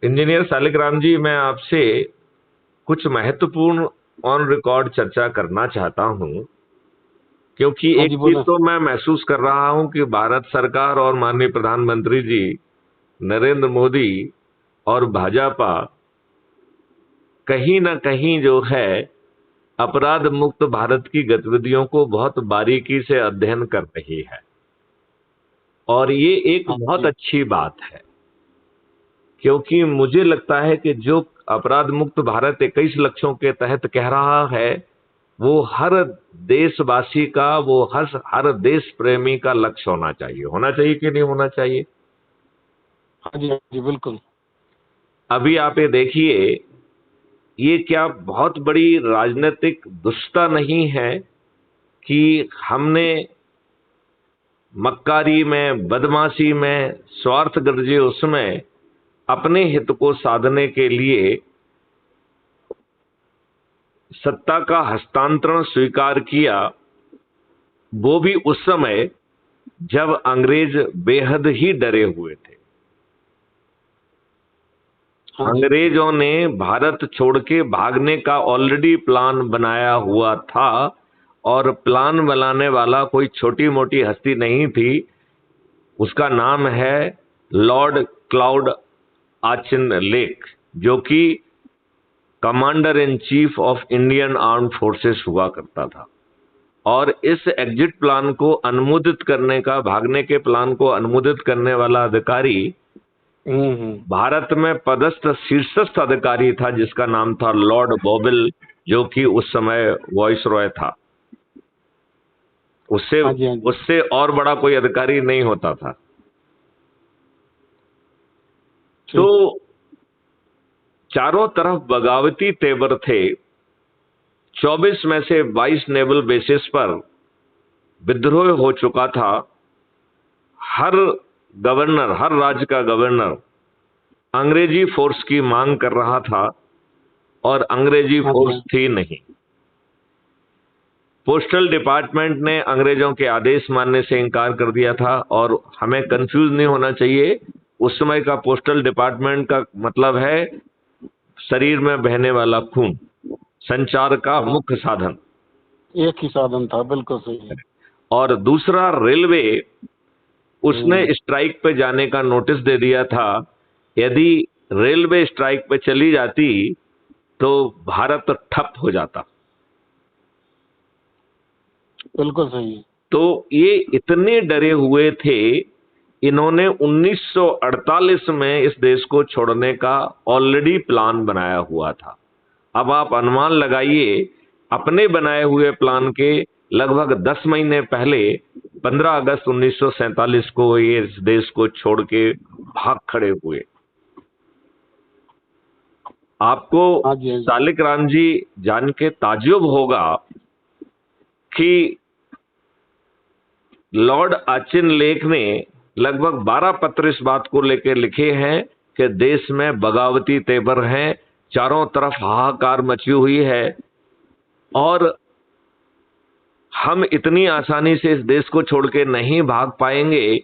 Engineer Salikram जी, मैं आपसे कुछ महत्वपूर्ण ऑन रिकॉर्ड चर्चा करना चाहता हूं, क्योंकि हाँ एक जी, चीज बोले। तो मैं महसूस कर रहा हूं कि भारत सरकार और माननीय प्रधानमंत्री जी नरेंद्र मोदी और भाजपा कहीं ना कहीं जो है अपराध मुक्त भारत की गतिविधियों को बहुत बारीकी से अध्ययन कर रही है, और ये एक हाँ बहुत जी। अच्छी बात है। क्योंकि मुझे लगता है कि जो अपराध मुक्त भारत 21 लक्ष्यों के तहत कह रहा है, वो हर देशवासी का, वो हर देश प्रेमी का लक्ष्य होना चाहिए कि नहीं होना चाहिए। हाँ जी, हाँ जी, बिल्कुल। अभी आप ये देखिए, ये क्या बहुत बड़ी राजनीतिक दुष्टता नहीं है कि हमने मक्कारी में, बदमाशी में, स्वार्थ गर्जे उसमें अपने हित को साधने के लिए सत्ता का हस्तांतरण स्वीकार किया, वो भी उस समय जब अंग्रेज बेहद ही डरे हुए थे। हाँ जी। अंग्रेजों ने भारत छोड़ के भागने का ऑलरेडी प्लान बनाया हुआ था, और प्लान बनाने वाला कोई छोटी मोटी हस्ती नहीं थी। उसका नाम है लॉर्ड क्लाउड आचिन लेक, जो कि commander in chief of Indian armed forces हुआ करता था। और इस एग्जिट प्लान को अनुमोदित करने का, भागने के प्लान को अनुमोदित करने वाला अधिकारी हम्म। भारत में पदस्थ शीर्षस्थ अधिकारी था, जिसका नाम था लॉर्ड बॉबिल, जो कि उस समय वॉइस रॉय था। उससे हाँ जी, हाँ जी। उससे और बड़ा कोई अधिकारी नहीं होता था। तो ठीक। चारों तरफ बगावती तेवर थे। 24 में से 22 नेवल बेसिस पर विद्रोह हो चुका था। हर गवर्नर, हर राज्य का गवर्नर अंग्रेजी फोर्स की मांग कर रहा था, और अंग्रेजी हाँ जी, फोर्स हाँ। थी नहीं। पोस्टल डिपार्टमेंट ने अंग्रेजों के आदेश मानने से इनकार कर दिया था। और हमें कंफ्यूज नहीं होना चाहिए, उस समय का पोस्टल डिपार्टमेंट का मतलब है शरीर में बहने वाला खून, संचार का हाँ, मुख्य साधन। एक ही साधन था, बिल्कुल सही। और दूसरा रेलवे, उसने हम्म। स्ट्राइक पे जाने का नोटिस दे दिया था। यदि रेलवे स्ट्राइक पे चली जाती तो भारत ठप हो जाता। बिल्कुल सही। तो ये इतने डरे हुए थे, इन्होंने 1948 में इस देश को छोड़ने का ऑलरेडी प्लान बनाया हुआ था। अब आप अनुमान लगाइए, अपने बनाए हुए प्लान के लगभग 10 महीने पहले 15 अगस्त 1947 को ये इस देश को छोड़ के भाग खड़े हुए। आपको हाँ जी, हाँ जी। सालिक राम जी जान के ताज्जुब होगा कि लॉर्ड आचिन लेक ने लगभग 12 पत्र इस बात को लेकर लिखे हैं कि देश में बगावती तेवर हैं, चारों तरफ हाहाकार मची हुई है, और हम इतनी आसानी से इस देश को छोड़ के नहीं भाग पाएंगे।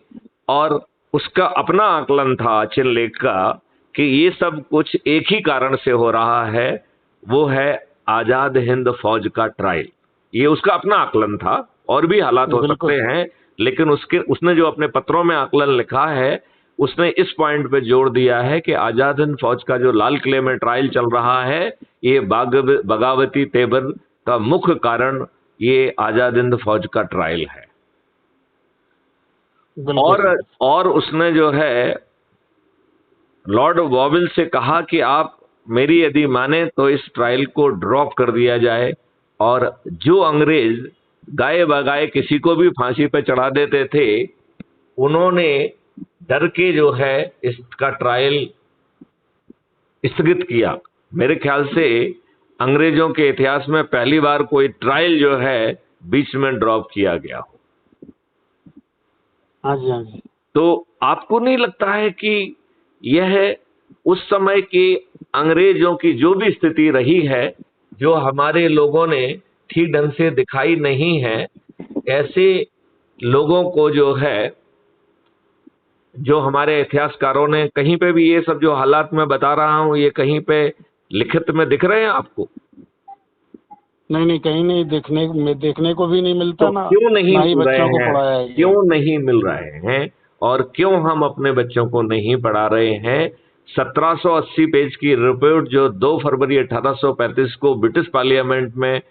और उसका अपना आकलन था आचिन लेक का, कि ये सब कुछ एक ही कारण से हो रहा है, वो है आजाद हिंद फौज का ट्रायल। ये उसका अपना आकलन था, और भी हालात हो सकते बिल्कुल। हैं, लेकिन उसने जो अपने पत्रों में आकलन लिखा है, उसने इस पॉइंट पे जोर दिया है कि आजाद हिंद फौज का जो लाल किले में ट्रायल चल रहा है, ये बगावती तेवर का मुख्य कारण ये आजाद हिंद फौज का ट्रायल है। बिल्कुल सही। और उसने जो है लॉर्ड वॉविल से कहा कि आप मेरी यदि माने तो इस ट्रायल को ड्रॉप कर दिया जाए, और जो अंग्रेज गाए बगाए किसी को भी फांसी पे चढ़ा देते थे, उन्होंने डर के जो है इसका ट्रायल स्थगित किया। मेरे ख्याल से अंग्रेजों के इतिहास में पहली बार कोई ट्रायल जो है बीच में ड्रॉप किया गया हो। हाँ जी, हाँ जी। तो आपको नहीं लगता है कि यह उस समय के अंग्रेजों की जो भी स्थिति रही है, जो हमारे लोगों ने ठीक ढंग से दिखाई नहीं है, ऐसे लोगों को जो है जो हमारे इतिहासकारों ने कहीं पे भी ये सब जो हालात मैं बता रहा हूं ये कहीं पे लिखित में दिख रहे हैं आपको? नहीं नहीं, कहीं नहीं देखने को भी नहीं मिलता तो ना, क्यों नहीं ना ही मिल रहे बच्चों को हैं? पढ़ाया है ये। क्यों नहीं मिल रहे हैं और क्यों हम अपने बच्चों को नहीं पढ़ा रहे हैं? 1780 पेज की रिपोर्ट जो 2 फरवरी 1835 को ब्रिटिश पार्लियामेंट में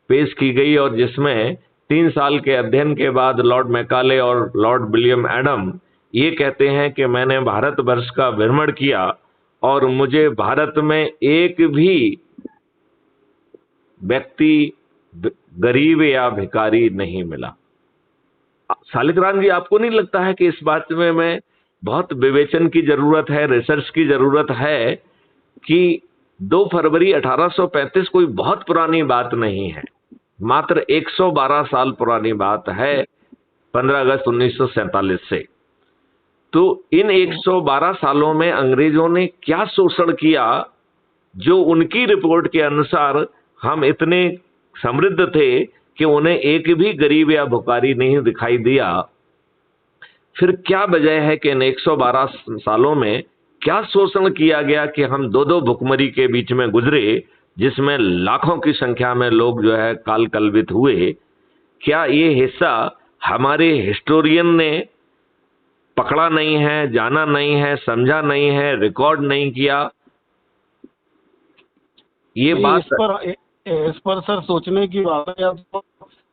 पेश की गई और जिसमें 3 साल के अध्ययन के बाद लॉर्ड मैकाले और लॉर्ड विलियम एडम ये कहते हैं कि मैंने भारतवर्ष का भ्रमण किया और मुझे भारत में एक भी व्यक्ति गरीब या भिखारी नहीं मिला। शालिग्राम जी, आपको नहीं लगता है कि इस बात में मैं बहुत विवेचन की जरूरत है, रिसर्च की जरूरत है कि 2 फरवरी 1835 कोई बहुत पुरानी बात नहीं है, मात्र 112 साल पुरानी बात है, 15 अगस्त 1947 से। तो इन 112 सालों में अंग्रेजों ने क्या शोषण किया जो उनकी रिपोर्ट के अनुसार हम इतने समृद्ध थे कि उन्हें एक भी गरीब या भिखारी नहीं दिखाई दिया। फिर क्या वजह है कि इन 112 सालों में क्या शोषण किया गया कि हम दो दो भुखमरी के बीच में गुजरे, जिसमें लाखों की संख्या में लोग जो है काल कलवित हुए? क्या ये हिस्सा हमारे हिस्टोरियन ने पकड़ा नहीं है, जाना नहीं है, समझा नहीं है, रिकॉर्ड नहीं किया? ये बात इस पर सर सोचने की बात है।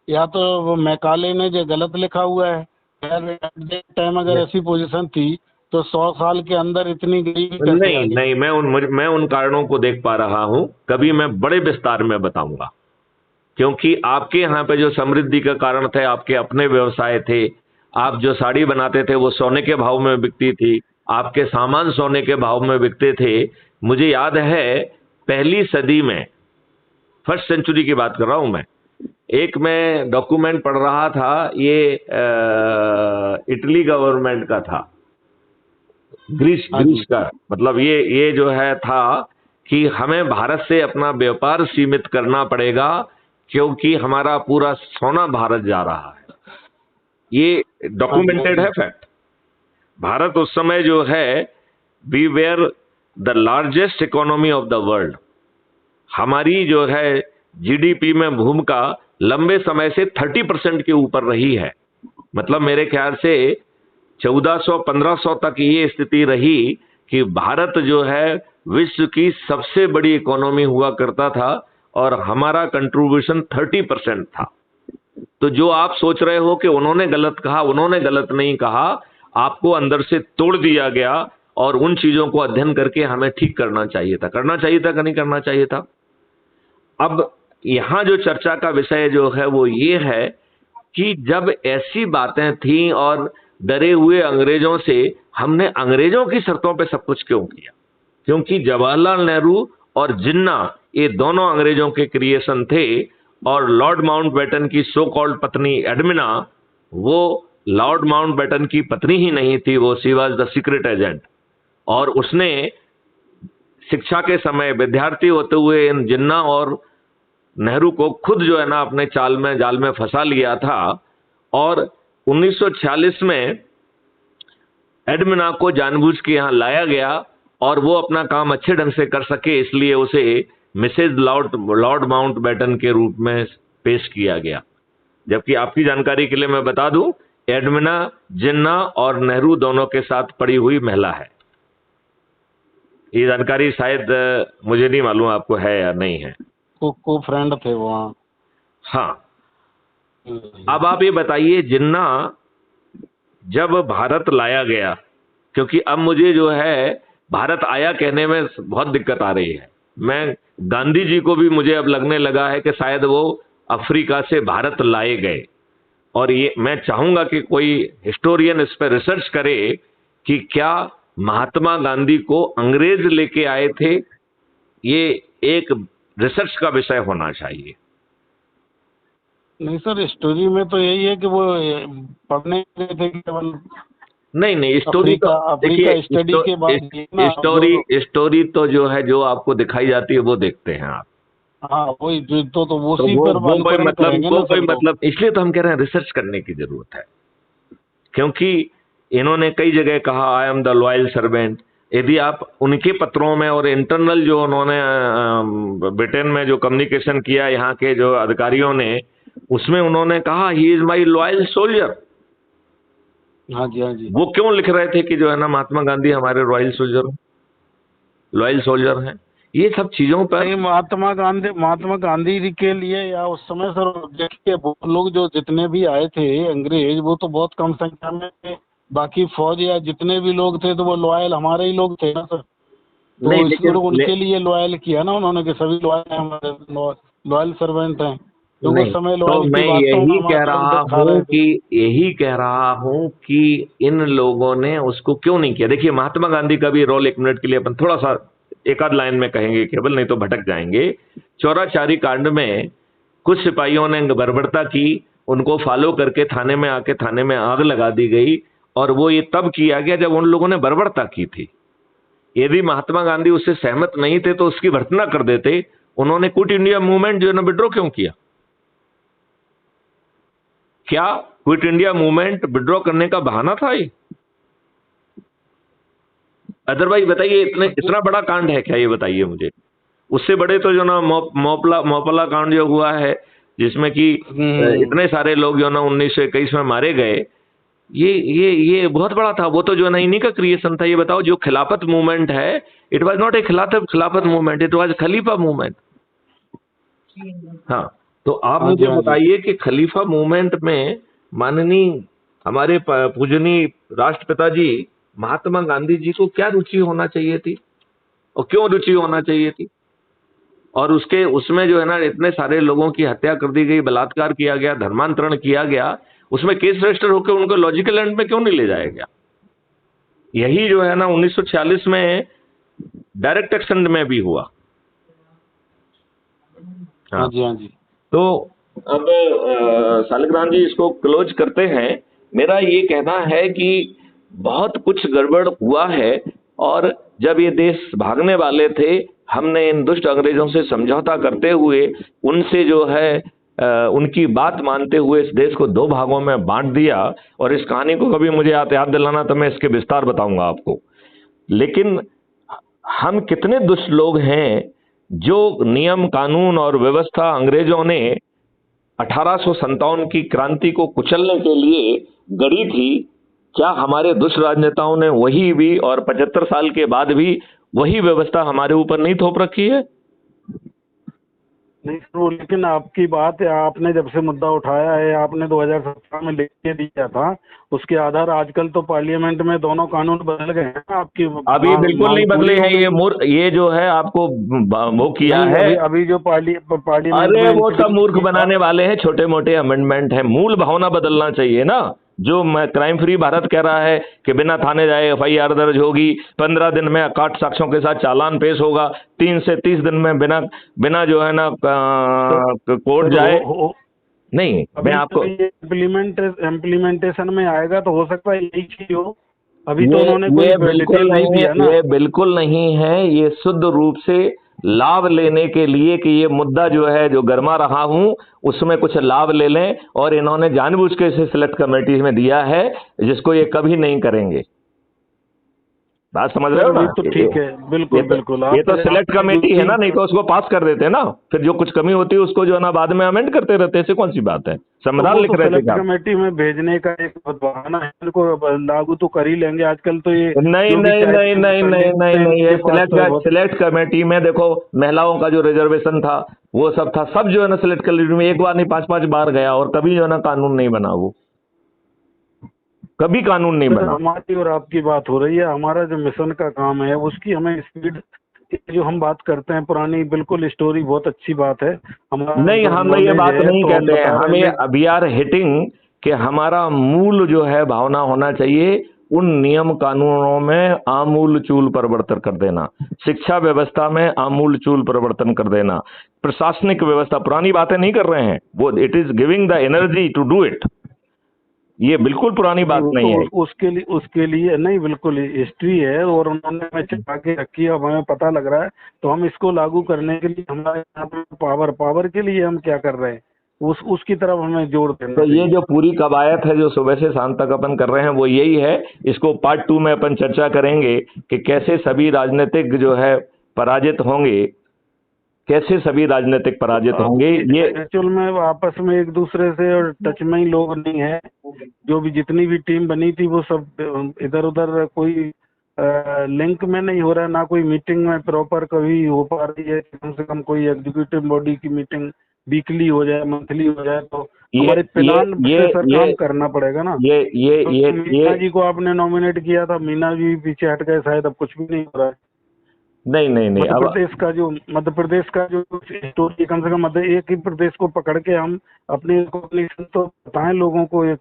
या तो वो मैकाले ने जो गलत लिखा हुआ है, टाइम अगर ऐसी पोजीशन थी तो 100 साल के अंदर इतनी गरीबी कैसे नहीं आ गई? नहीं, मैं उन कारणों को देख पा रहा हूं, कभी मैं बड़े विस्तार में बताऊंगा। क्योंकि आपके यहाँ पे जो समृद्धि का कारण थे, आपके अपने व्यवसाय थे, आप जो साड़ी बनाते थे वो सोने के भाव में बिकती थी, आपके सामान सोने के भाव में बिकते थे। मुझे याद है पहली सदी में, फर्स्ट सेंचुरी की बात कर रहा हूं मैं डॉक्यूमेंट पढ़ रहा था, ये इटली गवर्नमेंट का था, ग्रीस का, मतलब ये जो है था कि हमें भारत से अपना व्यापार सीमित करना पड़ेगा क्योंकि हमारा पूरा सोना भारत जा रहा है। ये डॉक्यूमेंटेड है फैक्ट। भारत उस समय जो है, we were the largest economy of the world. हमारी जो है जीडीपी में भूमिका लंबे समय से 30% के ऊपर रही है। मतलब मेरे ख्याल से 1400-1500 तक ये स्थिति रही कि भारत जो है विश्व की सबसे बड़ी इकोनॉमी हुआ करता था और हमारा कंट्रीब्यूशन 30% था। तो जो आप सोच रहे हो कि उन्होंने गलत कहा, उन्होंने गलत नहीं कहा, आपको अंदर से तोड़ दिया गया और उन चीजों को अध्ययन करके हमें ठीक करना चाहिए था। करना चाहिए था कि नहीं करना चाहिए था? अब यहां जो चर्चा का विषय जो है वो ये है कि जब ऐसी बातें थीं और डरे हुए अंग्रेजों से, हमने अंग्रेजों की शर्तों पे सब कुछ क्यों किया? क्योंकि जवाहरलाल नेहरू और जिन्ना ये दोनों अंग्रेजों के क्रिएशन थे और लॉर्ड माउंटबेटन की सो कॉल्ड पत्नी एडमिना, वो लॉर्ड माउंटबेटन की पत्नी ही नहीं थी, वो she was the secret agent. और उसने शिक्षा के समय विद्यार्थी होते हुए इन जिन्ना और नेहरू को खुद जो है ना अपने जाल में फंसा लिया था। और 1946 में एडमिना को जानबूझ के यहां लाया गया और वो अपना काम अच्छे ढंग से कर सके, इसलिए उसे मिसेज लॉर्ड माउंटबेटन के रूप में पेश किया गया। जबकि आपकी जानकारी के लिए मैं बता दूं, एडमिना जिन्ना और नेहरू दोनों के साथ पड़ी हुई महिला है। ये जानकारी शायद मुझे नहीं मालूम आपको है या नहीं है। को फ्रेंड थे वो। हाँ। अब आप ये बताइए, जिन्ना जब भारत लाया गया, क्योंकि अब मुझे जो है भारत आया कहने में बहुत दिक्कत आ रही है। मैं गांधी जी को भी मुझे अब लगने लगा है कि शायद वो अफ्रीका से भारत लाए गए। और ये मैं चाहूंगा कि कोई हिस्टोरियन इस पर रिसर्च करे कि क्या महात्मा गांधी को अंग्रेज लेके आए थे। ये एक रिसर्च का विषय होना चाहिए। नहीं सर, स्टोरी में तो यही है कि वो पढ़ने गए थे केवल। नहीं, स्टोरी तो अफ्रीका स्टडी के बाद स्टोरी तो जो है, जो आपको दिखाई जाती है वो देखते हैं आप। हाँ, वही तो वो मतलब इसलिए तो हम कह रहे हैं रिसर्च करने की जरूरत है। क्योंकि इन्होंने कई जगह कहा I am the loyal servant. यदि आप उनके पत्रों में और इंटरनल जो उन्होंने ब्रिटेन में जो कम्युनिकेशन किया यहाँ के जो अधिकारियों ने, उसमें उन्होंने कहा he is my loyal soldier. हाँ जी, हाँ जी। वो क्यों लिख रहे थे कि जो है ना महात्मा गांधी हमारे रॉयल सोल्जर हैं? ये सब चीजों पर नहीं, महात्मा गांधी जी के लिए या उस समय सर देखिए, वो लोग जो जितने भी आए थे अंग्रेज, वो तो बहुत कम संख्या में थे। बाकी फौज या जितने भी लोग थे तो वो लॉयल हमारे ही लोग थे ना सर। तो नहीं, इसलिए लोग उनके लिए लॉयल किया ना उन्होंने कि सभी लॉयल हैं, हमारे लॉयल सर्वेंट हैं। तो उस नहीं, समय तो लॉयल्टी मैं वास्तव में यही हमारे कह रहा दिखा हूँ रहे थे। यही कह रहा हूँ कि इन लोगों ने उसको क्यों नहीं किया। देखिए महात्मा गांधी का भी रोल 1 मिनट के लिए अपन थोड़ा सा एक आध लाइन में कहेंगे केवल, नहीं तो भटक जाएंगे। चौराचारी कांड में कुछ सिपाहियों ने बर्बरता की, उनको फॉलो करके थाने में आग लगा दी गई, और वो ये तब किया गया जब उन लोगों ने बर्बरता की थी। यदि महात्मा गांधी उससे सहमत नहीं थे तो उसकी भर्त्सना कर देते। उन्होंने क्विट इंडिया मूवमेंट जो है ना विड्रॉ क्यों किया? क्या क्विट इंडिया मूवमेंट विड्रॉ करने का बहाना था ये? अदरवाइज बताइए, इतना बड़ा कांड है क्या ये, बताइए मुझे। उससे बड़े तो जो ना मोपला कांड जो हुआ है, जिसमें कि इतने सारे लोग जो ना 1921 में मारे गए, ये बहुत बड़ा था। वो तो जो ना इन्हीं का क्रिएशन था। ये बताओ, जो खिलाफत मूवमेंट है, इट वाज नॉट ए खिलाफत movement, it was Khalifa movement. हाँ, तो आप मुझे बताइए कि खलीफा मूवमेंट में माननीय हमारे पूजनीय राष्ट्रपिता जी महात्मा गांधी जी को क्या रुचि होना चाहिए थी, और क्यों रुचि होना चाहिए थी? और उसमें जो है ना इतने सारे लोगों की हत्या कर दी गई, बलात्कार किया गया, धर्मांतरण किया गया, उसमें केस रजिस्टर होकर उनको लॉजिकल एंड में क्यों नहीं ले जाया गया? यही जो है ना 1946 में डायरेक्ट एक्शन में भी हुआ। हाँ जी, हाँ जी। तो अब सालिग्राम जी इसको क्लोज करते हैं। मेरा ये कहना है कि बहुत कुछ गड़बड़ हुआ है, और जब ये देश भागने वाले थे, हमने इन दुष्ट अंग्रेजों से समझौता करते हुए उनसे जो है उनकी बात मानते हुए इस देश को 2 भागों में बांट दिया। और इस कहानी को कभी मुझे याद दिलाना तो मैं इसके विस्तार बताऊंगा आपको। लेकिन हम कितने दुष्ट लोग हैं, जो नियम कानून और व्यवस्था अंग्रेजों ने 1857 की क्रांति को कुचलने के लिए गढ़ी थी, क्या हमारे दुष्ट राजनेताओं ने वही भी, और 75 साल के बाद भी वही व्यवस्था हमारे ऊपर नहीं थोप रखी है? नहीं तो, लेकिन आपकी बात है, आपने जब से मुद्दा उठाया है, आपने 2017 में लिख के दिया था, उसके आधार आजकल तो पार्लियामेंट में दोनों कानून बदल गए हैं आपकी। अभी बिल्कुल नहीं बदले हैं। ये जो है आपको वो किया है अभी जो पार्लियामेंट अरे में वो सब मूर्ख बनाने वाले हैं, छोटे मोटे अमेंडमेंट है। मूल भावना बदलना चाहिए ना। जो क्राइम फ्री भारत कह रहा है कि बिना थाने जाए FIR दर्ज होगी, 15 दिन में अकाट साक्ष्यों के साथ चालान पेश होगा, 3 से 30 दिन में बिना जो है ना कोर्ट जाए। नहीं, मैं आपको इम्प्लीमेंटेशन में आएगा तो हो सकता है यही चीज हो। अभी तो उन्होंने कोई बिल्कुल नहीं दिया ना। ये बिल्कुल नहीं है। ये शुद्ध रूप से लाभ लेने के लिए कि ये मुद्दा जो है जो गरमा रहा हूं उसमें कुछ लाभ ले लें, और इन्होंने जानबूझ के इसे सिलेक्ट कमेटी में दिया है, जिसको ये कभी नहीं करेंगे। बात समझ रहे हो ना? तो ठीक है, बिल्कुल बिल्कुल। ये तो सिलेक्ट कमेटी है ना, नहीं तो उसको पास कर देते ना। फिर जो कुछ कमी होती है उसको जो है ना बाद में अमेंड करते रहते हैं। ऐसे कौन सी बात है? संविधान लिख रहे थे। कमेटी में भेजने का एक बहाना है, इनको लागू तो कर ही लेंगे आजकल तो। ये नहीं नहीं नहीं नहीं नहीं नहीं नहीं, ये सिलेक्ट कमेटी में देखो, महिलाओं का जो रिजर्वेशन था वो सब था, सब जो है ना सिलेक्ट कमेटी में 1 बार नहीं 5-5 बार गया, और कभी जो है ना कानून नहीं बना। वो कभी कानून नहीं बना। हमारी और आपकी बात हो रही है, हमारा जो मिशन का काम है उसकी हमें स्पीड, जो हम बात करते हैं पुरानी बिल्कुल स्टोरी, बहुत अच्छी बात है। नहीं, हम ये बात नहीं कहते हैं। हम ये वी आर हिटिंग कि हमारा मूल जो है भावना होना चाहिए उन नियम कानूनों में आमूल चूल परिवर्तन कर देना, शिक्षा व्यवस्था में आमूल चूल परिवर्तन कर देना, प्रशासनिक व्यवस्था, पुरानी बातें नहीं कर रहे हैं वो। It is giving the energy to do it. ये बिल्कुल पुरानी बात नहीं है। उसके लिए नहीं, बिल्कुल हिस्ट्री है और उन्होंने हमें छिपा के रखी है। अब हमें पता लग रहा है तो हम इसको लागू करने के लिए हमारे यहाँ पे पावर के लिए हम क्या कर रहे हैं। उसकी तरफ हमें जोड़ देना तो ये चाहिए। जो पूरी कवायद है जो सुबह से शाम तक अपन कर रहे हैं वो यही है। इसको पार्ट 2 में अपन चर्चा करेंगे कि कैसे सभी राजनीतिक जो है पराजित होंगे, कैसे सभी राजनीतिक पराजित होंगे। ये एक्चुअल में आपस में एक दूसरे से और टच में ही लोग नहीं है। जो भी जितनी भी टीम बनी थी वो सब इधर उधर, कोई लिंक में नहीं हो रहा है, ना कोई मीटिंग में प्रॉपर कभी हो पा रही है। कम से कम कोई एग्जीक्यूटिव बॉडी की मीटिंग वीकली हो जाए, मंथली हो जाए, तो हमारे प्लान से सर काम करना पड़ेगा ना। तो मीना जी को आपने नॉमिनेट किया था, मीना जी पीछे हट गए शायद, अब कुछ भी नहीं हो रहा है। नहीं। मध्य प्रदेश का जो स्टोरी, कम से कम एक ही प्रदेश को पकड़ के हम अपनी रिकॉग्निशन तो बताएं लोगों को, एक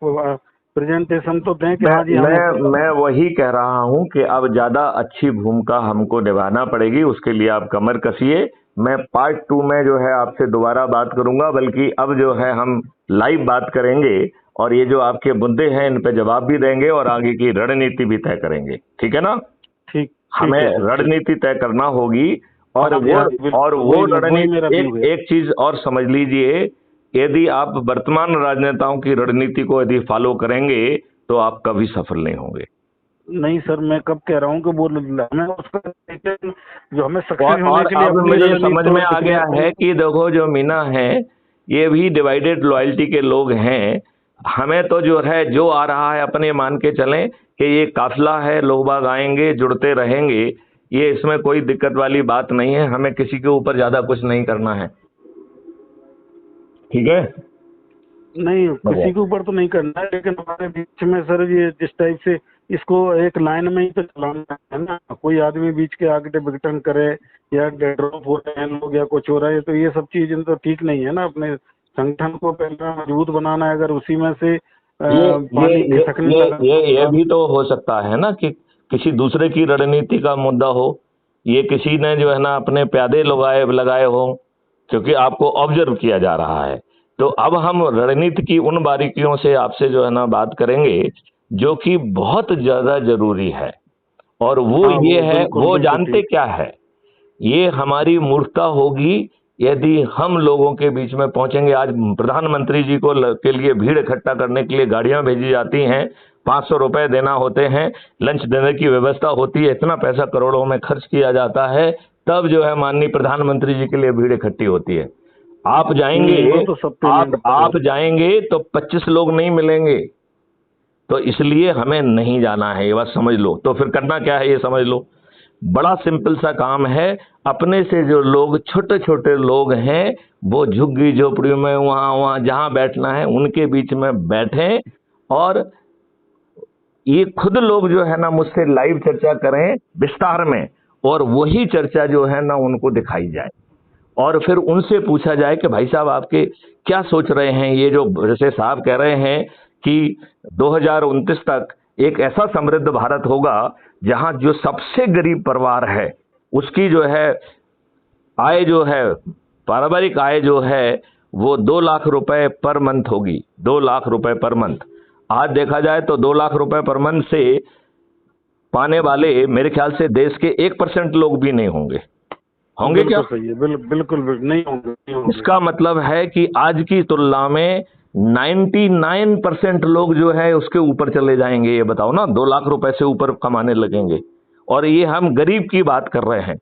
प्रेजेंटेशन तो दें कि हाँ जी मैं वही कह रहा हूं कि अब ज्यादा अच्छी भूमिका हमको निभाना पड़ेगी। उसके लिए आप कमर कसिए। मैं पार्ट 2 में जो है आपसे दोबारा बात करूंगा, बल्कि अब जो है हम लाइव बात करेंगे और ये जो आपके मुद्दे हैं इन पे जवाब भी देंगे और आगे की रणनीति भी तय करेंगे। ठीक है ना? ठीक। हमें रणनीति तय करना होगी। और वो रणनीति, एक चीज और समझ लीजिए, यदि आप वर्तमान राजनेताओं की रणनीति को यदि फॉलो करेंगे तो आप कभी सफल नहीं होंगे। नहीं सर, मैं कब कह रहा हूँ कि वो हमें उसका जो हमें सक्सेस होने के लिए अब मुझे समझ में आ गया है कि देखो जो मीना है ये भी डिवाइडेड लॉयल्टी के लोग हैं। हमें तो जो है जो आ रहा है अपने मान के चलें कि ये काफिला है, लोग बाग आएंगे, जुड़ते रहेंगे, ये इसमें कोई दिक्कत वाली बात नहीं है। हमें किसी के ऊपर ज्यादा कुछ नहीं करना है। ठीक है? नहीं, किसी के ऊपर तो नहीं करना है, लेकिन हमारे बीच में सर ये जिस टाइप से इसको एक लाइन में ही तो चलाना है ना। कोई आदमी बीच के आगे विघटन करे या ड्रॉप हो रहे हैं लोग या कुछ हो रहा है, तो ये सब चीजें तो ठीक नहीं है ना। अपने संगठन को पहले मजबूत बनाना है, अगर उसी में से ये भी तो हो सकता है ना कि किसी दूसरे की रणनीति का मुद्दा हो, ये किसी ने जो है ना अपने प्यादे लगाए हो, क्योंकि आपको ऑब्जर्व किया जा रहा है। तो अब हम रणनीति की उन बारीकियों से आपसे जो है ना बात करेंगे जो कि बहुत ज्यादा जरूरी है। और वो ये है, वो जानते क्या है, ये हमारी मूर्खता होगी यदि हम लोगों के बीच में पहुंचेंगे। आज प्रधानमंत्री जी को के लिए भीड़ इकट्ठा करने के लिए गाड़ियां भेजी जाती हैं, 500 रुपए देना होते हैं, लंच डिनर की व्यवस्था होती है, इतना पैसा करोड़ों में खर्च किया जाता है, तब जो है माननीय प्रधानमंत्री जी के लिए भीड़ इकट्ठी होती है। आप जाएंगे आप जाएंगे तो 25 लोग नहीं मिलेंगे। तो इसलिए हमें नहीं जाना है, ये बात समझ लो। तो फिर करना क्या है ये समझ लो। बड़ा सिंपल सा काम है, अपने से जो लोग छोटे छोटे लोग हैं वो झुग्गी झोपड़ियों में वहां जहां बैठना है उनके बीच में बैठें और ये खुद लोग जो है ना मुझसे लाइव चर्चा करें विस्तार में, और वही चर्चा जो है ना उनको दिखाई जाए और फिर उनसे पूछा जाए कि भाई साहब आपके क्या सोच रहे हैं। ये जो जैसे साहब कह रहे हैं कि 2029 तक एक ऐसा समृद्ध भारत होगा जहां जो सबसे गरीब परिवार है उसकी जो है आय जो है, पारिवारिक आय जो है वो 2 लाख रुपए पर मंथ होगी। 2 लाख रुपए पर मंथ। आज देखा जाए तो 2 लाख रुपए पर मंथ से पाने वाले मेरे ख्याल से देश के 1% लोग भी नहीं होंगे। होंगे क्या? बिल्कुल नहीं होंगे। इसका मतलब है कि आज की तुलना में 99% लोग जो है उसके ऊपर चले जाएंगे। ये बताओ ना, 2 लाख रुपए से ऊपर कमाने लगेंगे, और ये हम गरीब की बात कर रहे हैं।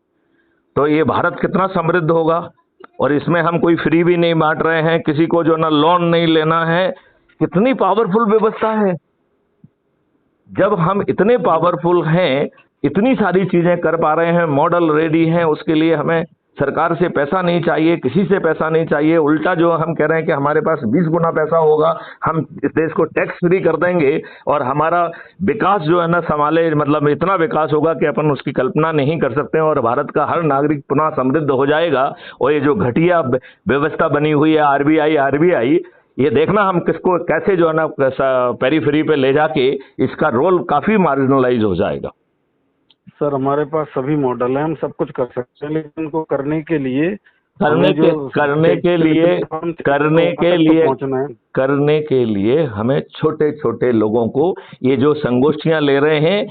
तो ये भारत कितना समृद्ध होगा। और इसमें हम कोई फ्री भी नहीं बांट रहे हैं, किसी को जो ना लोन नहीं लेना है। कितनी पावरफुल व्यवस्था है। जब हम इतने पावरफुल हैं, इतनी सारी चीजें कर पा रहे हैं, मॉडल रेडी हैं, उसके लिए हमें सरकार से पैसा नहीं चाहिए, किसी से पैसा नहीं चाहिए। उल्टा जो हम कह रहे हैं कि हमारे पास 20 गुना पैसा होगा, हम इस देश को टैक्स फ्री कर देंगे और हमारा विकास जो है ना संभाले, मतलब इतना विकास होगा कि अपन उसकी कल्पना नहीं कर सकते, और भारत का हर नागरिक पुनः समृद्ध हो जाएगा। और ये जो घटिया व्यवस्था बनी हुई है आरबीआई, ये देखना हम किसको कैसे जो है ना पेरीफेरी पे ले जाके इसका रोल काफी मार्जिनलाइज हो जाएगा। सर हमारे पास सभी मॉडल हैं, हम सब कुछ कर सकते हैं, लेकिन उनको करने के लिए हमें छोटे छोटे लोगों को, ये जो संगोष्ठियां ले रहे हैं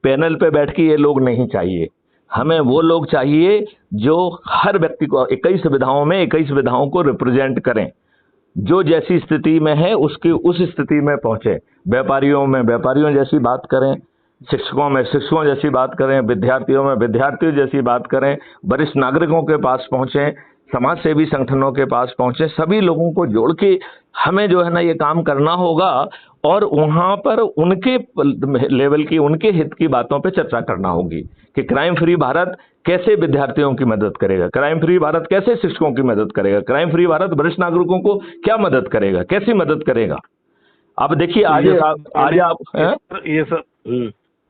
पैनल पे बैठ के, ये लोग नहीं चाहिए। हमें वो लोग चाहिए जो हर व्यक्ति को 21 विधाओं में 21 विधाओं को रिप्रेजेंट करें। जो जैसी स्थिति में है उसकी उस स्थिति में पहुंचे। व्यापारियों में व्यापारियों जैसी बात करें, शिक्षकों में शिक्षकों जैसी बात करें, विद्यार्थियों में विद्यार्थियों जैसी बात करें, वरिष्ठ नागरिकों के पास पहुंचे, समाज सेवी संगठनों के पास पहुंचे, सभी लोगों को जोड़ के हमें जो है ना ये काम करना होगा और वहां पर उनके लेवल की, उनके हित की बातों पे चर्चा करना होगी कि क्राइम फ्री भारत कैसे विद्यार्थियों की मदद करेगा, क्राइम फ्री भारत कैसे शिक्षकों की मदद करेगा, क्राइम फ्री भारत वरिष्ठ नागरिकों को क्या मदद करेगा, कैसी मदद करेगा। अब देखिए आज आप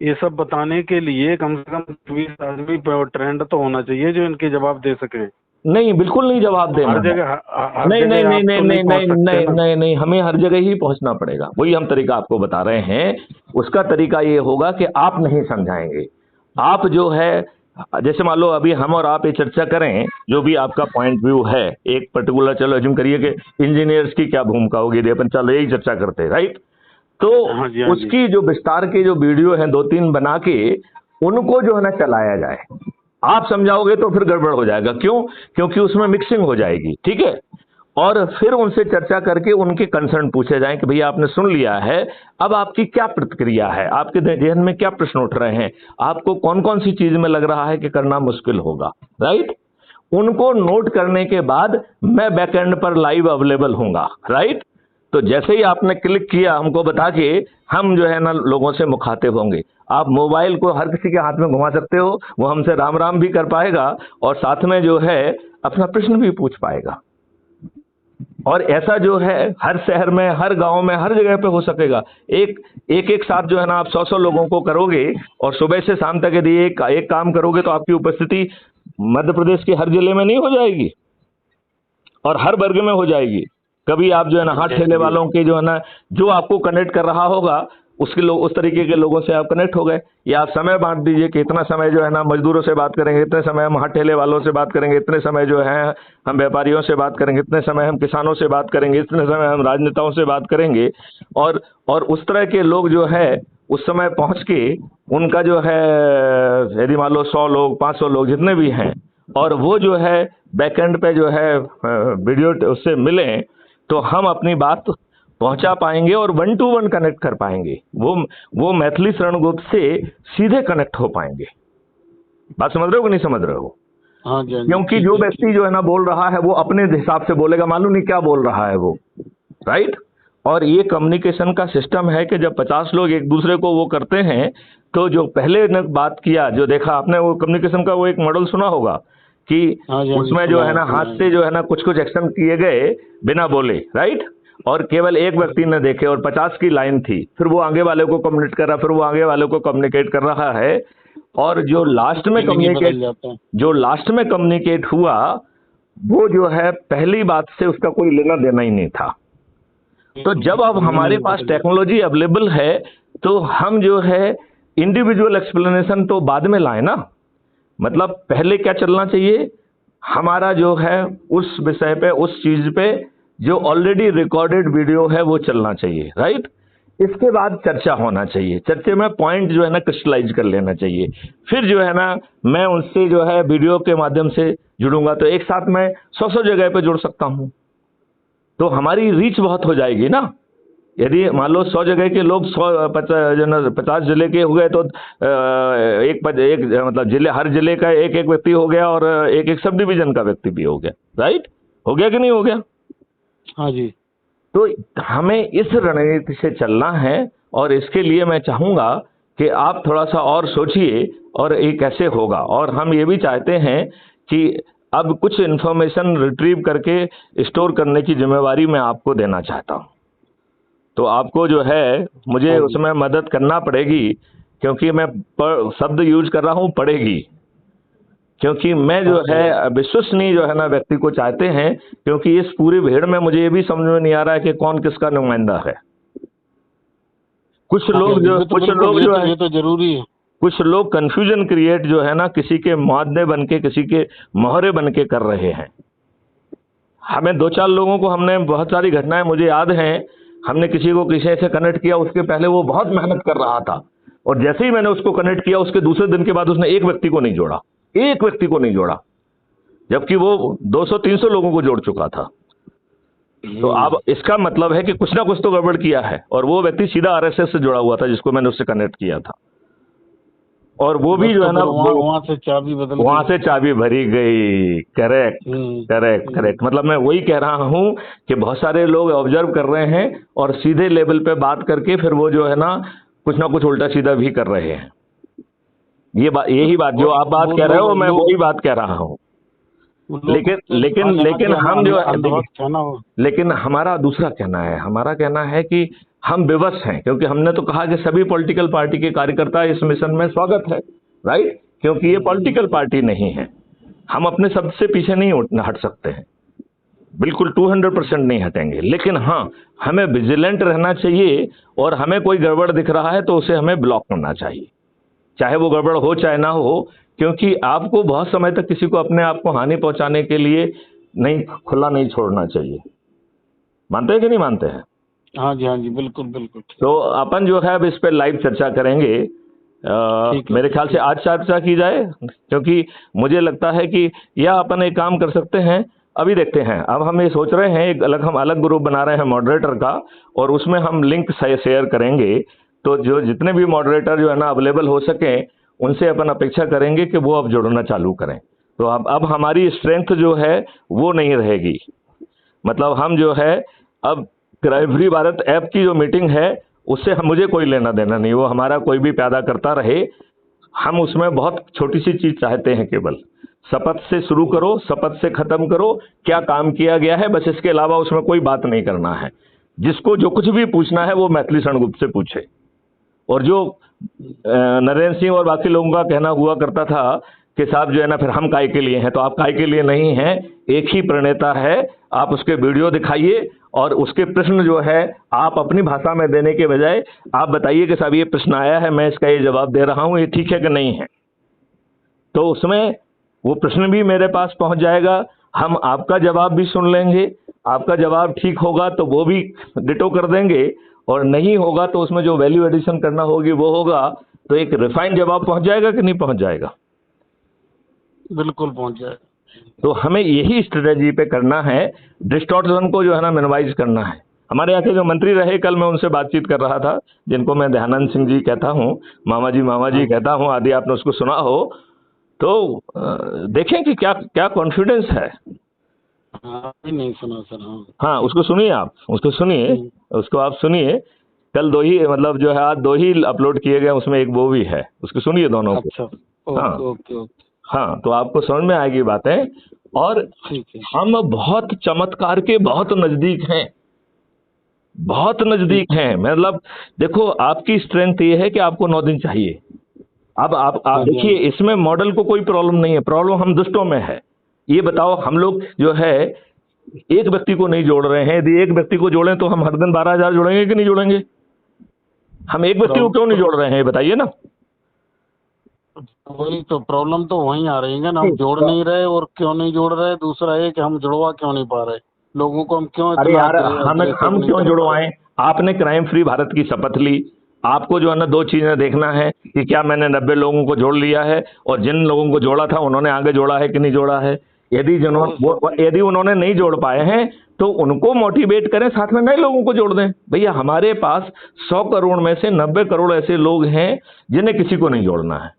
ये सब बताने के लिए कम से कम 20 आदमी ट्रेंड तो होना चाहिए जो इनके जवाब दे सके। नहीं, बिल्कुल नहीं जवाब देना। हर जगह नहीं नहीं नहीं नहीं नहीं नहीं नहीं नहीं, हमें हर जगह ही पहुंचना पड़ेगा। वही हम तरीका आपको बता रहे हैं। उसका तरीका ये होगा कि आप नहीं समझाएंगे, आप जो है, जैसे मान लो अभी हम और आप ये चर्चा करें, जो भी आपका पॉइंट व्यू है एक पर्टिकुलर, चलो अज्यूम करिए कि इंजीनियर्स की क्या भूमिका होगी, अपन चलो यही चर्चा करते हैं, राइट। तो उसकी जो विस्तार के जो वीडियो हैं 2-3 बना के उनको जो है ना चलाया जाए। आप समझाओगे तो फिर गड़बड़ हो जाएगा। क्यों? क्योंकि उसमें मिक्सिंग हो जाएगी, ठीक है। और फिर उनसे चर्चा करके उनके कंसर्न पूछे जाएं कि भैया आपने सुन लिया है, अब आपकी क्या प्रतिक्रिया है, आपके जहन में क्या प्रश्न उठ रहे हैं, आपको कौन कौन सी चीज में लग रहा है कि करना मुश्किल होगा, राइट। उनको नोट करने के बाद मैं बैकएंड पर लाइव अवेलेबल हूंगा, राइट। तो जैसे ही आपने क्लिक किया हमको बता के, हम जो है ना लोगों से मुखातिब होंगे। आप मोबाइल को हर किसी के हाथ में घुमा सकते हो, वो हमसे राम राम भी कर पाएगा और साथ में जो है अपना प्रश्न भी पूछ पाएगा। और ऐसा जो है हर शहर में, हर गांव में, हर जगह पे हो सकेगा। एक साथ जो है ना आप 100 लोगों को करोगे और सुबह से शाम तक यदि एक काम करोगे तो आपकी उपस्थिति मध्य प्रदेश के हर जिले में नहीं हो जाएगी और हर वर्ग में हो जाएगी। कभी आप जो है ना हाथ ठेले वालों के जो है ना, जो आपको कनेक्ट कर रहा होगा उसके लोग, उस तरीके के लोगों से आप कनेक्ट हो गए। या आप समय बांट दीजिए कि इतना समय जो है ना मजदूरों से बात करेंगे, इतने समय हम हाथ ठेले वालों से बात करेंगे, इतने समय जो है हम व्यापारियों से बात करेंगे, इतने समय हम किसानों से बात करेंगे, इतने समय हम राजनेताओं से बात करेंगे। और उस तरह के लोग जो है उस समय पहुंच के उनका जो है, यदि मान लो 100 लोग, 500 लोग जितने भी हैं, और वो जो है बैकएंड पे जो है वीडियो उससे मिले, तो हम अपनी बात पहुंचा पाएंगे और 1 to 1 कनेक्ट कर पाएंगे। वो मैथिली शरण ग्रुप से सीधे कनेक्ट हो पाएंगे। बात समझ रहे हो कि नहीं समझ रहे हो? हाँ जी। क्योंकि जो व्यक्ति जो है ना बोल रहा है वो अपने हिसाब से बोलेगा, मालूम नहीं क्या बोल रहा है वो, राइट। और ये कम्युनिकेशन का सिस्टम है कि जब 50 लोग एक दूसरे को वो करते हैं, तो जो पहले ने बात किया, जो देखा आपने, वो कम्युनिकेशन का वो एक मॉडल सुना होगा कि उसमें जो है ना हाथ से जो है ना कुछ एक्शन किए गए बिना बोले, राइट। और केवल एक व्यक्ति ने देखे और 50 की लाइन थी, फिर वो आगे वाले को कम्युनिकेट कर रहा, फिर वो आगे वाले को कम्युनिकेट कर रहा है। और जो लास्ट में कम्युनिकेट हुआ वो जो है पहली बात से उसका कोई लेना देना ही नहीं था। तो जब अब हमारे पास टेक्नोलॉजी अवेलेबल है तो हम जो है इंडिविजुअल एक्सप्लेनेशन तो बाद में लाए ना। मतलब पहले क्या चलना चाहिए, हमारा जो है उस विषय पे, उस चीज पे जो ऑलरेडी रिकॉर्डेड वीडियो है वो चलना चाहिए, राइट। इसके बाद चर्चा होना चाहिए, चर्चे में पॉइंट जो है ना क्रिस्टलाइज कर लेना चाहिए। फिर जो है ना मैं उनसे जो है वीडियो के माध्यम से जुड़ूंगा, तो एक साथ मैं 100 जगह पे जुड़ सकता हूं, तो हमारी रीच बहुत हो जाएगी ना। यदि मान लो 100 जगह के लोग 50 जिले के हो गए तो एक मतलब जिले, हर जिले का एक व्यक्ति हो गया और एक सब डिवीजन का व्यक्ति भी हो गया, राइट। हो गया कि नहीं हो गया? हाँ जी। तो हमें इस रणनीति से चलना है और इसके लिए मैं चाहूंगा कि आप थोड़ा सा और सोचिए और ये कैसे होगा। और हम ये भी चाहते हैं कि अब कुछ इन्फॉर्मेशन रिट्रीव करके स्टोर करने की जिम्मेवारी मैं आपको देना चाहता हूं। तो आपको जो है मुझे उसमें मदद करना पड़ेगी, क्योंकि मैं शब्द यूज कर रहा हूं पड़ेगी, क्योंकि मैं जो है विश्वसनीय जो है ना व्यक्ति को चाहते हैं, क्योंकि इस पूरी भीड़ में मुझे ये भी समझ में नहीं आ रहा है कि कौन किसका नुमाइंदा है। कुछ लोग जो है, ये तो जरूरी है, कुछ लोग कंफ्यूजन क्रिएट जो है ना किसी के मुआद्दे बन के, किसी के मोहरे बन के कर रहे हैं। हमें 2-4 लोगों को, हमने बहुत सारी घटनाएं मुझे याद हैं, हमने किसी को किसी से कनेक्ट किया, उसके पहले वो बहुत मेहनत कर रहा था और जैसे ही मैंने उसको कनेक्ट किया उसके दूसरे दिन के बाद उसने एक व्यक्ति को नहीं जोड़ा, जबकि वो 200-300 लोगों को जोड़ चुका था। तो अब इसका मतलब है कि कुछ ना कुछ तो गड़बड़ किया है, और वो व्यक्ति सीधा आरएसएस से जुड़ा हुआ था जिसको मैंने उससे कनेक्ट किया था, और वो भी जो है ना वहाँ से चाबी बदल वहां से चाबी भरी गई। Correct correct correct. मतलब मैं वही कह रहा हूं कि बहुत सारे लोग ऑब्जर्व कर रहे हैं और सीधे लेवल पे बात करके फिर वो जो है ना कुछ उल्टा सीधा भी कर रहे हैं। यही बात जो आप बात कह रहे हो, मैं वही बात कह रहा हूँ। लेकिन हम जो है, लेकिन हमारा दूसरा कहना है, हमारा कहना है कि हम विवश हैं, क्योंकि हमने तो कहा कि सभी पॉलिटिकल पार्टी के कार्यकर्ता इस मिशन में स्वागत है, राइट, क्योंकि ये पॉलिटिकल पार्टी नहीं है। हम अपने शब्द से पीछे नहीं हट सकते हैं, बिल्कुल 200% नहीं हटेंगे। लेकिन हाँ, हमें विजिलेंट रहना चाहिए, और हमें कोई गड़बड़ दिख रहा है तो उसे हमें ब्लॉक करना चाहिए, चाहे वो गड़बड़ हो चाहे ना हो, क्योंकि आपको बहुत समय तक किसी को अपने आप को हानि पहुंचाने के लिए खुला नहीं छोड़ना चाहिए। मानते हैं कि नहीं मानते हैं? हाँ जी, हाँ जी, बिल्कुल बिल्कुल। तो अपन जो है अब इस पे लाइव चर्चा करेंगे। मेरे ख्याल से आज चर्चा की जाए, क्योंकि मुझे लगता है कि या अपन एक काम कर सकते हैं, अभी देखते हैं। अब हम ये सोच रहे हैं हम अलग ग्रुप बना रहे हैं मॉडरेटर का, और उसमें हम लिंक शेयर करेंगे। तो जो जितने भी मॉडरेटर जो है ना अवेलेबल हो सके, उनसे अपन अपेक्षा करेंगे कि वो अब जुड़ना चालू करें। तो अब हमारी स्ट्रेंथ जो है वो नहीं रहेगी। मतलब हम जो है अब क्राइम फ्री भारत ऐप की जो मीटिंग है उससे मुझे कोई लेना देना नहीं, वो हमारा कोई भी पैदा करता रहे। हम उसमें बहुत छोटी सी चीज चाहते हैं, केवल शपथ से शुरू करो, शपथ से खत्म करो, क्या काम किया गया है, बस इसके अलावा उसमें कोई बात नहीं करना है। जिसको जो कुछ भी पूछना है वो मैथिली शरणगुप्त से पूछे। और जो नरेंद्र सिंह और बाकी लोगों का कहना हुआ करता था कि साहब जो है ना फिर हम काय के लिए हैं, तो आप काय के लिए नहीं हैं, एक ही प्रणेता है। आप उसके वीडियो दिखाइए और उसके प्रश्न जो है आप अपनी भाषा में देने के बजाय आप बताइए कि साहब ये प्रश्न आया है, मैं इसका ये जवाब दे रहा हूं, ये ठीक है कि नहीं है। तो उसमें वो प्रश्न भी मेरे पास पहुंच जाएगा, हम आपका जवाब भी सुन लेंगे। आपका जवाब ठीक होगा तो वो भी डिटो कर देंगे, और नहीं होगा तो उसमें जो वैल्यू एडिशन करना होगी वो होगा। तो एक रिफाइंड जवाब पहुंच जाएगा कि नहीं पहुंच जाएगा? बिल्कुल पहुंच जाएगा। तो हमें यही स्ट्रेटेजी पे करना है, डिस्टॉर्शन को जो है ना मिनिमाइज करना है। हमारे यहाँ के जो मंत्री रहे, कल मैं उनसे बातचीत कर रहा था, जिनको मैं दयानंद सिंह जी कहता हूँ, मामा जी कहता हूँ आदि, आपने उसको सुना हो तो देखें कि क्या क्या कॉन्फिडेंस है। नहीं सुना सर। हाँ, उसको सुनिए, आप उसको सुनिए, उसको आप सुनिए। कल दो ही, मतलब जो है आज दो ही अपलोड किए गए, उसमें एक वो भी है, उसको सुनिए दोनों को। अच्छा, हाँ ओके। हाँ, तो आपको समझ में आएगी बातें। और हम बहुत चमत्कार के बहुत नजदीक हैं, बहुत नजदीक हैं। मतलब देखो, आपकी स्ट्रेंथ ये है कि आपको 9 दिन चाहिए। अब आप देखिए, इसमें मॉडल को कोई प्रॉब्लम नहीं है, प्रॉब्लम हम दुष्टों में है। ये बताओ, हम लोग जो है एक व्यक्ति को नहीं जोड़ रहे हैं। यदि एक व्यक्ति को जोड़ें तो हम हर दिन 12,000 जोड़ेंगे कि नहीं जोड़ेंगे? हम एक व्यक्ति को क्यों नहीं जोड़ रहे हैं, बताइए ना। वही तो प्रॉब्लम तो वहीं आ रही है ना, हम जोड़ नहीं रहे। और क्यों नहीं जोड़ रहे, दूसरा है कि हम जुड़वा क्यों नहीं पा रहे लोगों को। हम क्यों, अरे यार, हम क्यों जुड़वाएं? आपने क्राइम फ्री भारत की शपथ ली, आपको जो है ना 2 चीजें देखना है कि क्या मैंने 90 लोगों को जोड़ लिया है, और जिन लोगों को जोड़ा था उन्होंने आगे जोड़ा है कि नहीं जोड़ा है। यदि उन्होंने नहीं जोड़ पाए हैं तो उनको मोटिवेट करें, साथ में नए लोगों को जोड़ दें। भैया, हमारे पास 100 करोड़ में से 90 करोड़ ऐसे लोग हैं जिन्हें किसी को नहीं जोड़ना है।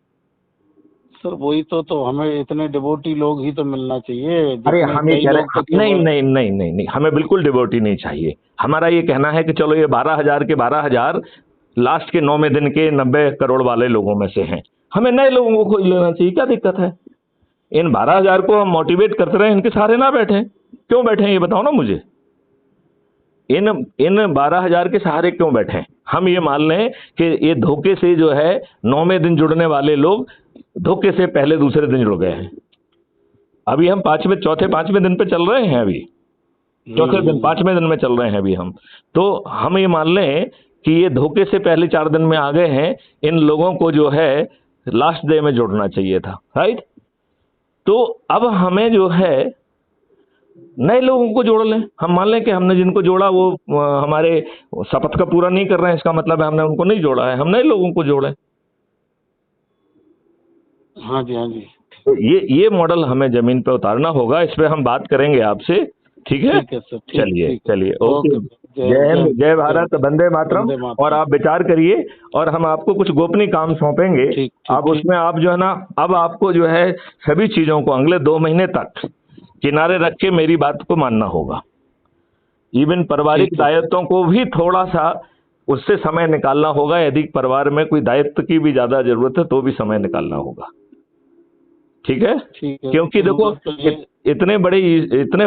सर वही तो हमें इतने डिवोटी लोग ही तो मिलना चाहिए। अरे हम ये कह रहे हैं, नहीं, हमें बिल्कुल डिवोटी नहीं चाहिए। हमारा ये कहना है कि चलो ये 12,000 के 12,000 लास्ट के 9वें दिन के 90 करोड़ वाले लोगों में से हैं। हमें नए लोगों को खोज लेना चाहिए, क्या दिक्कत है? इन 12,000 को हम मोटिवेट करते रहे, इनके सारे ना बैठे, क्यों बैठे ये बताओ ना मुझे। इन 12,000 के सहारे क्यों बैठे? हम ये मान लें कि ये धोखे से जो है 9वें दिन जुड़ने वाले लोग धोखे से पहले दूसरे दिन जुड़ गए हैं। अभी हम 5वें दिन पे चल रहे हैं, अभी 5वें दिन में चल रहे हैं अभी हम। तो हम ये मान लें कि ये धोखे से पहले 4 दिन में आ गए हैं। इन लोगों को जो है लास्ट डे में जोड़ना चाहिए था, राइट। तो अब हमें जो है नए लोगों को जोड़ लें। हम मान लें कि हमने जिनको जोड़ा वो हमारे शपथ का पूरा नहीं कर रहे हैं, इसका मतलब है हमने उनको नहीं जोड़ा है, हम नए लोगों को जोड़ें। हाँ जी। तो ये मॉडल हमें जमीन पे उतारना होगा। इस पे हम बात करेंगे आपसे ठीक है? ठीक है सर, चलिए चलिए, ओके। ओके। जय हिंद, जय भारत, वंदे मातरम। वंदे मातरम। और आप विचार करिए और हम आपको कुछ गोपनीय काम सौंपेंगे। ठीक, आप ठीक, उसमें आप जो है ना, अब आपको जो है सभी चीजों को अगले 2 महीने तक किनारे रख के मेरी बात को मानना होगा। इवन पारिवारिक ठीक है। दायित्वों को भी थोड़ा सा उससे समय निकालना होगा। यदि परिवार में कोई दायित्व की भी ज्यादा जरूरत है तो भी समय निकालना होगा। ठीक है? ठीक है। क्योंकि देखो, तो ये इतने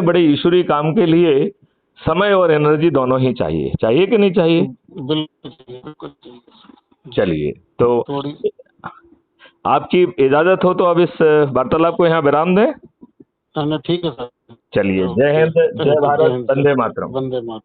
बड़े ईश्वरीय काम के लिए समय और एनर्जी दोनों ही चाहिए। चाहिए कि नहीं चाहिए? बिल्कुल चाहिए। चलिए, तो थोड़ी आपकी इजाजत हो तो अब इस वार्तालाप को यहाँ विराम दें। ठीक है सर। चलिए, जय हिंद, जय भारत, वंदे मातरम। वंदे मातरम।